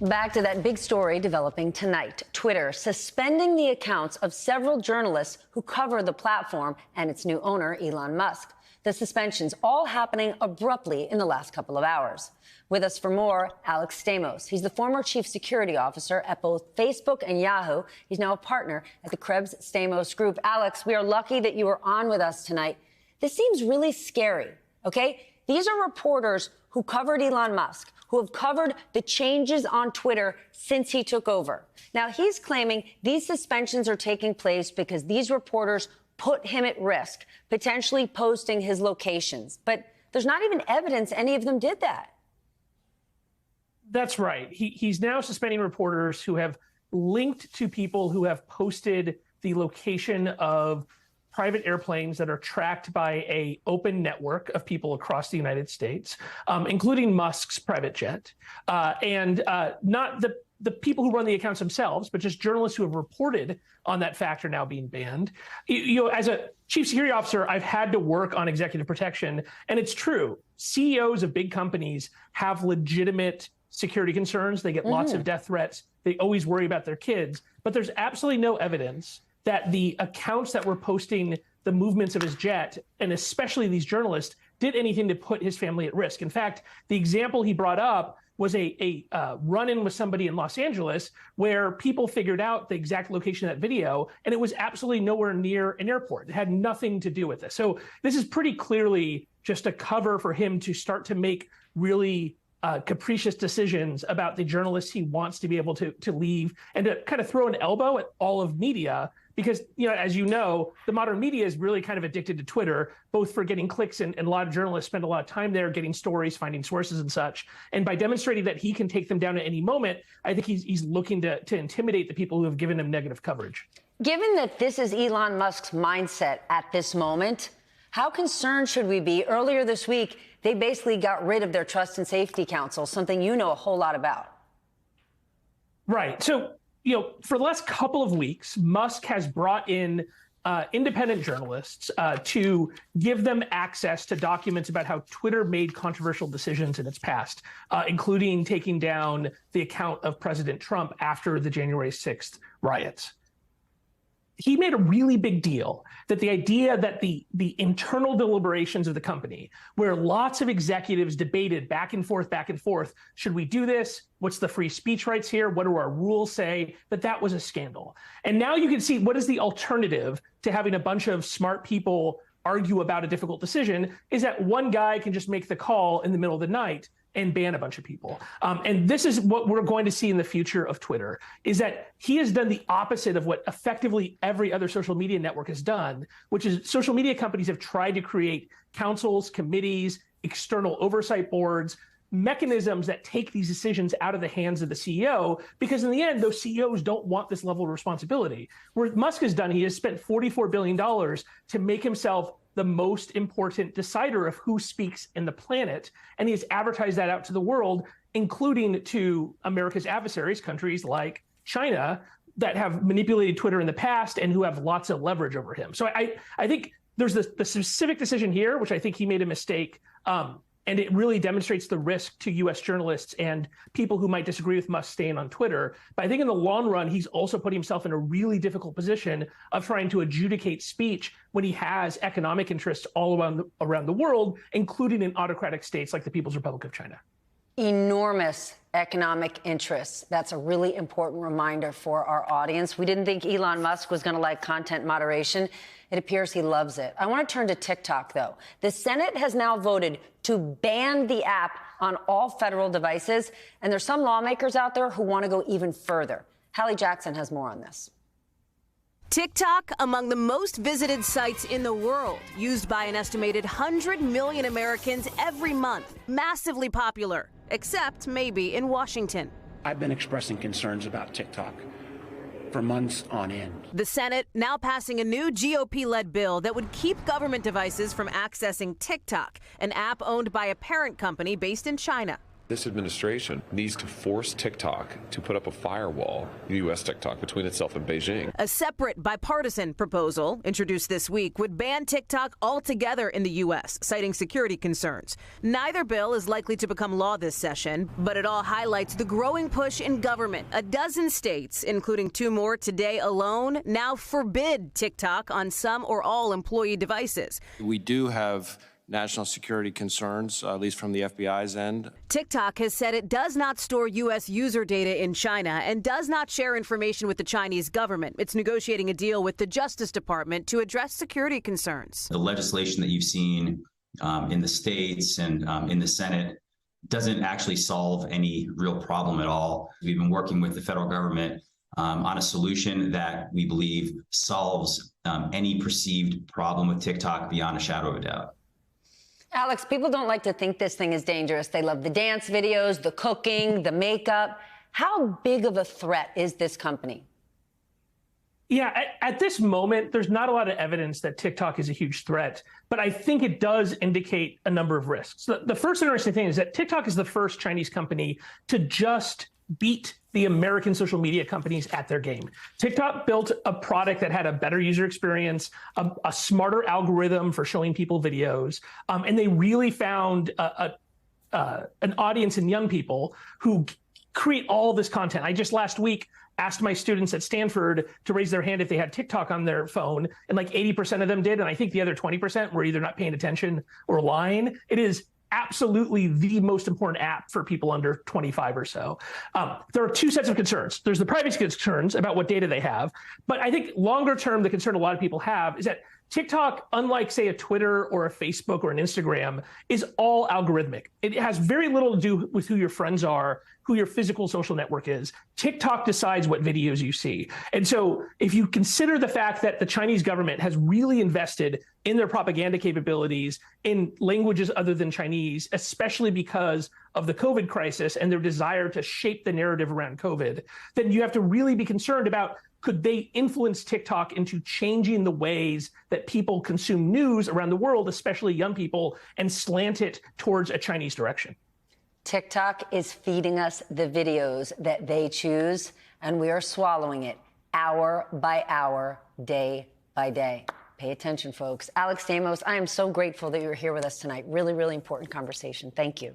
Back to that big story developing tonight. Twitter suspending the accounts of several journalists who cover the platform and its new owner, Elon Musk. The suspensions all happening abruptly in the last couple of hours. With us for more, Alex Stamos. He's the former chief security officer at both Facebook and Yahoo. He's now a partner at the Krebs Stamos Group. Alex, we are lucky that you are on with us tonight. This seems really scary, okay? These are reporters who covered Elon Musk, who have covered the changes on Twitter since he took over. Now, he's claiming these suspensions are taking place because these reporters put him at risk, potentially posting his locations. But there's not even evidence any of them did that. That's right. He's now suspending reporters who have linked to people who have posted the location of private airplanes that are tracked by a open network of people across the United States, including Musk's private jet, and not the people who run the accounts themselves, but just journalists who have reported on that fact are now being banned. You know, as a chief security officer, I've had to work on executive protection, and it's true. CEOs of big companies have legitimate security concerns. They get lots of death threats. They always worry about their kids, but there's absolutely no evidence that the accounts that were posting the movements of his jet, and especially these journalists, did anything to put his family at risk. In fact, the example he brought up was a run-in with somebody in Los Angeles where people figured out the exact location of that video, and it was absolutely nowhere near an airport. It had nothing to do with this. So this is pretty clearly just a cover for him to start to make really capricious decisions about the journalists he wants to be able to leave, and to kind of throw an elbow at all of media. Because, you know, as you know, the modern media is really kind of addicted to Twitter, both for getting clicks, and a lot of journalists spend a lot of time there getting stories, finding sources and such. And by demonstrating that he can take them down at any moment, I think he's looking to intimidate the people who have given him negative coverage. Given that this is Elon Musk's mindset at this moment, how concerned should we be? Earlier this week, they basically got rid of their Trust and Safety Council, something you know a whole lot about. Right. So, you know, for the last couple of weeks, Musk has brought in independent journalists to give them access to documents about how Twitter made controversial decisions in its past, including taking down the account of President Trump after the January 6th riots. He made a really big deal that the idea that the internal deliberations of the company, where lots of executives debated back and forth, should we do this? What's the free speech rights here? What do our rules say? That was a scandal. And now you can see what is the alternative to having a bunch of smart people argue about a difficult decision, is that one guy can just make the call in the middle of the night and ban a bunch of people. And this is what we're going to see in the future of Twitter, is that he has done the opposite of what effectively every other social media network has done, which is social media companies have tried to create councils, committees, external oversight boards, mechanisms that take these decisions out of the hands of the CEO, because in the end, those CEOs don't want this level of responsibility. What Musk has done, he has spent $44 billion to make himself the most important decider of who speaks in the planet. And he has advertised that out to the world, including to America's adversaries, countries like China, that have manipulated Twitter in the past and who have lots of leverage over him. So I think there's the specific decision here, which I think he made a mistake. And it really demonstrates the risk to U.S. journalists and people who might disagree with Musk staying on Twitter. But I think in the long run, he's also put himself in a really difficult position of trying to adjudicate speech when he has economic interests all around the world, including in autocratic states like the People's Republic of China. Enormous economic interests. That's a really important reminder for our audience. We didn't think Elon Musk was going to like content moderation. It appears he loves it. I want to turn to TikTok, though. The Senate has now voted to ban the app on all federal devices, and there's some lawmakers out there who want to go even further. Hallie Jackson has more on this. TikTok, among the most visited sites in the world, used by an estimated 100 million Americans every month. Massively popular, except maybe in Washington. I've been expressing concerns about TikTok for months on end. The Senate now passing a new GOP-led bill that would keep government devices from accessing TikTok, an app owned by a parent company based in China. This administration needs to force TikTok to put up a firewall, U.S. TikTok, between itself and Beijing. A separate bipartisan proposal introduced this week would ban TikTok altogether in the U.S., citing security concerns. Neither bill is likely to become law this session, but it all highlights the growing push in government. A dozen states, including 2 more today alone, now forbid TikTok on some or all employee devices. We do have national security concerns, at least from the FBI's end. TikTok has said it does not store U.S. user data in China and does not share information with the Chinese government. It's negotiating a deal with the Justice Department to address security concerns. The legislation that you've seen in the states and in the Senate doesn't actually solve any real problem at all. We've been working with the federal government on a solution that we believe solves any perceived problem with TikTok beyond a shadow of a doubt. Alex, people don't like to think this thing is dangerous. They love the dance videos, the cooking, the makeup. How big of a threat is this company? Yeah, at this moment, there's not a lot of evidence that TikTok is a huge threat, but I think it does indicate a number of risks. The first interesting thing is that TikTok is the first Chinese company to just beat the American social media companies at their game. TikTok built a product that had a better user experience, a smarter algorithm for showing people videos, and they really found an audience in young people who create all this content. I just last week asked my students at Stanford to raise their hand if they had TikTok on their phone, and like 80% of them did, and I think the other 20% were either not paying attention or lying. It is absolutely the most important app for people under 25 or so. There are 2 sets of concerns. There's the privacy concerns about what data they have, but I think longer term, the concern a lot of people have is that TikTok, unlike, say, a Twitter or a Facebook or an Instagram, is all algorithmic. It has very little to do with who your friends are, who your physical social network is. TikTok decides what videos you see. And so if you consider the fact that the Chinese government has really invested in their propaganda capabilities in languages other than Chinese, especially because of the COVID crisis and their desire to shape the narrative around COVID, then you have to really be concerned about, could they influence TikTok into changing the ways that people consume news around the world, especially young people, and slant it towards a Chinese direction? TikTok is feeding us the videos that they choose, and we are swallowing it hour by hour, day by day. Pay attention, folks. Alex Stamos, I am so grateful that you're here with us tonight. Really, really important conversation. Thank you.